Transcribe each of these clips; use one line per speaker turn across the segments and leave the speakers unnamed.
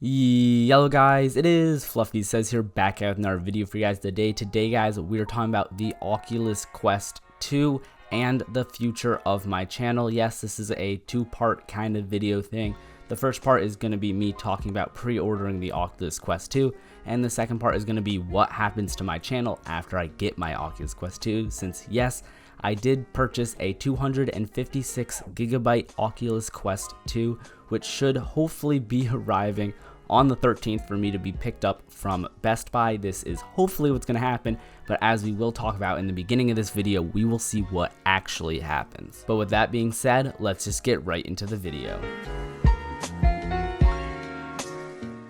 Hello guys, it is FluffySez here, back out in our video for you guys today. Today guys, we are talking about the Oculus Quest 2 and the future of my channel. Yes, this is a two-part kind of video thing. The first part is going to be me talking about pre-ordering the Oculus Quest 2, and the second part is going to be what happens to my channel after I get my Oculus Quest 2, since yes, I did purchase a 256 gigabyte Oculus Quest 2, which should hopefully be arriving on the 13th for me to be picked up from Best Buy. This is hopefully what's going to happen, but as we will talk about in the beginning of this video, we will see what actually happens. But with that being said, let's just get right into the video.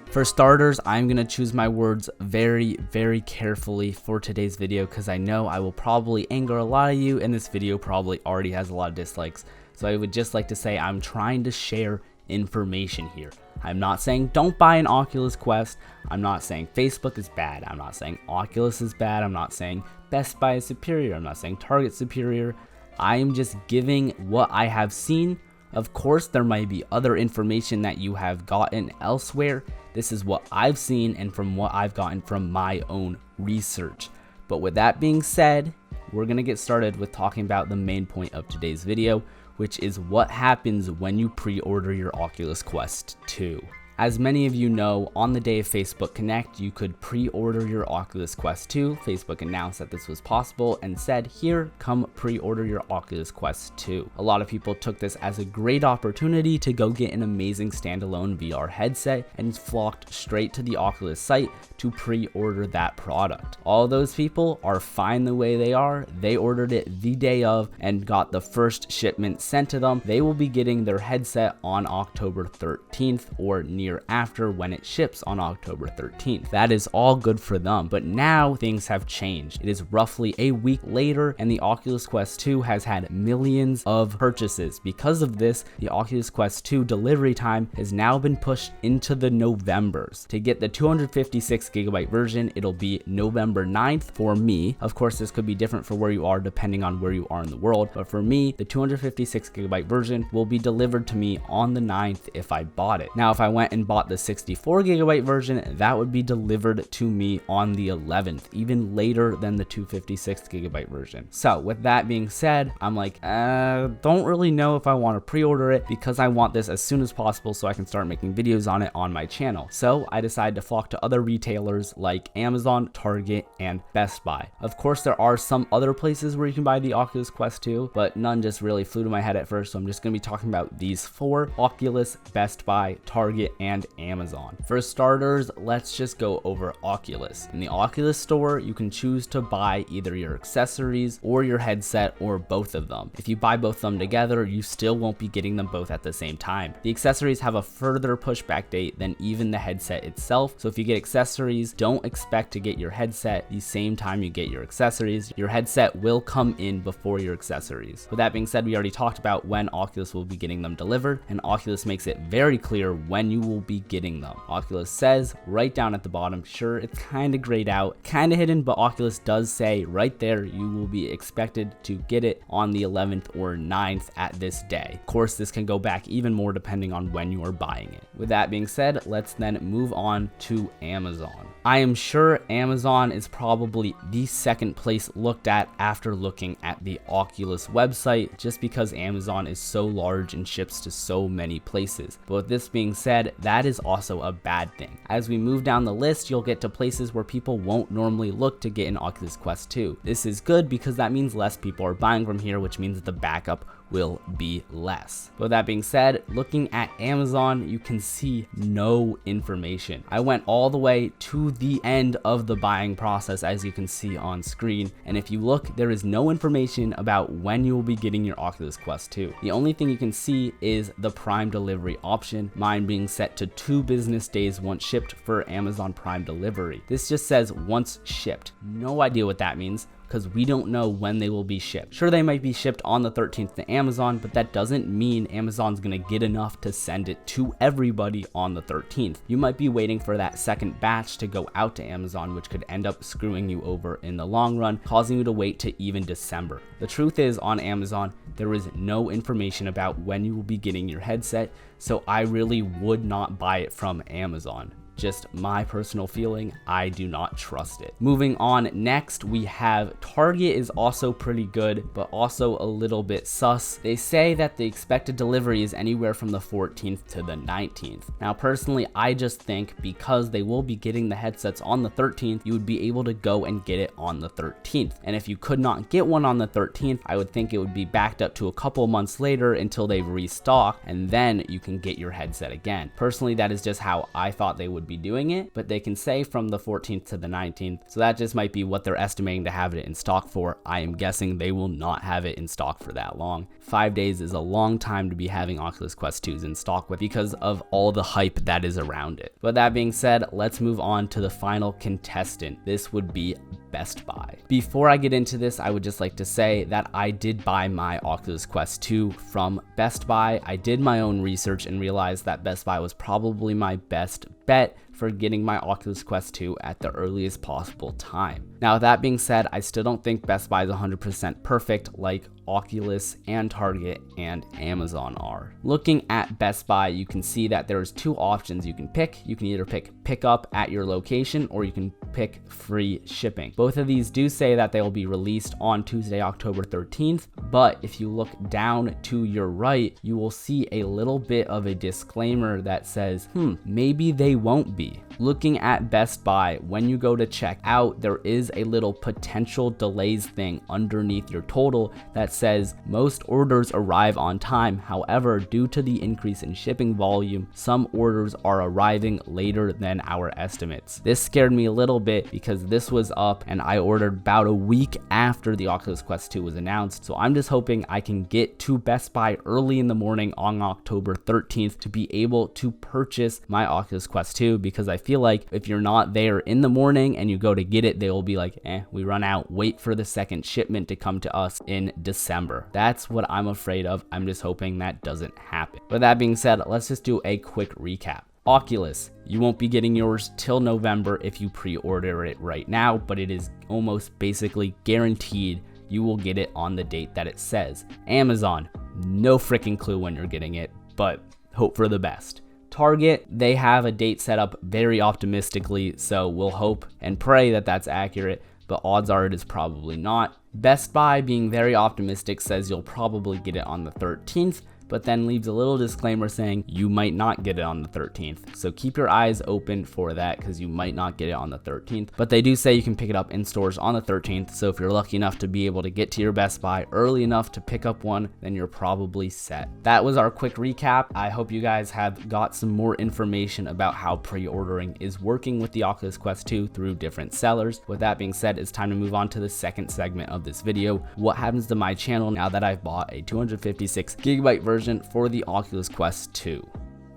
For starters, I'm going to choose my words very, very carefully for today's video because I know I will probably anger a lot of you, and this video probably already has a lot of dislikes. So I would just like to say I'm trying to share information here. I'm not saying don't buy an Oculus Quest. I'm not saying Facebook is bad. I'm not saying Oculus is bad. I'm not saying Best Buy is superior. I'm not saying Target's superior. I am just giving what I have seen. Of course, there might be other information that you have gotten elsewhere. This is what I've seen and from what I've gotten from my own research. But with that being said, we're going to get started with talking about the main point of today's video, which is what happens when you pre-order your Oculus Quest 2. As many of you know, on the day of Facebook Connect, you could pre-order your Oculus Quest 2. Facebook announced that this was possible and said, here, come pre-order your Oculus Quest 2. A lot of people took this as a great opportunity to go get an amazing standalone VR headset and flocked straight to the Oculus site to pre-order that product. All those people are fine the way they are. They ordered it the day of and got the first shipment sent to them. They will be getting their headset on October 13th or near after when it ships on October 13th. That is all good for them, but now things have changed. It is roughly a week later and the Oculus Quest 2 has had millions of purchases. Because of this, the Oculus Quest 2 delivery time has now been pushed into the Novembers. To get the 256 gigabyte version, it'll be November 9th for me. Of course, this could be different for where you are depending on where you are in the world, but for me, the 256 gigabyte version will be delivered to me on the 9th if I bought it. Now, if I went and bought the 64 gigabyte version, that would be delivered to me on the 11th, even later than the 256 gigabyte version. So with that being said, I'm like, don't really know if I want to pre-order it because I want this as soon as possible so I can start making videos on it on my channel. So I decided to flock to other retailers like Amazon, Target, and Best Buy. Of course, there are some other places where you can buy the Oculus Quest 2, but none just really flew to my head at first. So I'm just going to be talking about these four: Oculus, Best Buy, Target, and Amazon. For starters, let's just go over Oculus. In the Oculus store, you can choose to buy either your accessories or your headset or both of them. If you buy both of them together, you still won't be getting them both at the same time. The accessories have a further pushback date than even the headset itself. So if you get accessories, don't expect to get your headset the same time you get your accessories. Your headset will come in before your accessories. With that being said, we already talked about when Oculus will be getting them delivered, and Oculus makes it very clear when you will be getting them. Oculus says right down at the bottom, sure, it's kind of grayed out, kind of hidden, but Oculus does say right there you will be expected to get it on the 11th or 9th at this day. Of course, this can go back even more depending on when you are buying it. With that being said, let's then move on to Amazon. I am sure Amazon is probably the second place looked at after looking at the Oculus website, just because Amazon is so large and ships to so many places. But with this being said, that is also a bad thing. As we move down the list, you'll get to places where people won't normally look to get an Oculus Quest 2. This is good because that means less people are buying from here, which means that the backup will be less. But with that being said, looking at Amazon, you can see no information. I went all the way to the end of the buying process, as you can see on screen, and if you look, there is no information about when you will be getting your Oculus Quest 2. The only thing you can see is the Prime delivery option, mine being set to 2 business days once shipped for Amazon Prime delivery. This just says once shipped. No idea what that means, because we don't know when they will be shipped. Sure, they might be shipped on the 13th to Amazon, but that doesn't mean Amazon's gonna get enough to send it to everybody on the 13th. You might be waiting for that second batch to go out to Amazon, which could end up screwing you over in the long run, causing you to wait to even December. The truth is, on Amazon, there is no information about when you will be getting your headset, So I really would not buy it from Amazon. Just my personal feeling, I do not trust it. Moving on, next we have Target is also pretty good, but also a little bit sus. They say that the expected delivery is anywhere from the 14th to the 19th. Now personally, I just think because they will be getting the headsets on the 13th, you would be able to go and get it on the 13th. And if you could not get one on the 13th, I would think it would be backed up to a couple months later until they restock, and then you can get your headset again. Personally, that is just how I thought they would be doing it, but they can say from the 14th to the 19th, so that just might be what they're estimating to have it in stock for. I am guessing they will not have it in stock for that long. 5 days is a long time to be having Oculus Quest 2s in stock with because of all the hype that is around it. But that being said, let's move on to the final contestant. This would be Best Buy. Before I get into this, I would just like to say that I did buy my Oculus Quest 2 from Best Buy. I did my own research and realized that Best Buy was probably my best bet for getting my Oculus Quest 2 at the earliest possible time. Now, that being said, I still don't think Best Buy is 100% perfect like Oculus and Target and Amazon are. Looking at Best Buy, you can see that there's two options you can pick. You can either pick up at your location, or you can pick free shipping. Both of these do say that they will be released on Tuesday, October 13th, but if you look down to your right, you will see a little bit of a disclaimer that says, maybe they won't be. Looking at Best Buy, when you go to check out, there is a little potential delays thing underneath your total that says most orders arrive on time. However, due to the increase in shipping volume, some orders are arriving later than our estimates. This scared me a little bit because this was up and I ordered about a week after the Oculus Quest 2 was announced. So I'm just hoping I can get to Best Buy early in the morning on October 13th to be able to purchase my Oculus Quest 2, because I feel like if you're not there in the morning and you go to get it, they will be like, we run out, wait for the second shipment to come to us in December. That's what I'm afraid of. I'm just hoping that doesn't happen. But that being said, let's just do a quick recap. Oculus, you won't be getting yours till November if you pre-order it right now, but it is almost basically guaranteed you will get it on the date that it says. Amazon, no freaking clue when you're getting it, but hope for the best. Target, they have a date set up very optimistically, so we'll hope and pray that that's accurate, but odds are it is probably not. Best Buy, being very optimistic, says you'll probably get it on the 13th, but then leaves a little disclaimer saying you might not get it on the 13th. So keep your eyes open for that, because you might not get it on the 13th. But they do say you can pick it up in stores on the 13th. So if you're lucky enough to be able to get to your Best Buy early enough to pick up one, then you're probably set. That was our quick recap. I hope you guys have got some more information about how pre-ordering is working with the Oculus Quest 2 through different sellers. With that being said, it's time to move on to the second segment of this video. What happens to my channel now that I've bought a 256GB version for the Oculus Quest 2.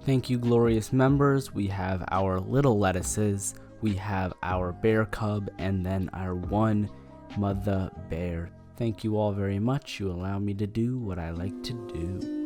Thank you, glorious members. We have our little lettuces, we have our bear cub, and then our one mother bear. Thank you all very much. You allow me to do what I like to do.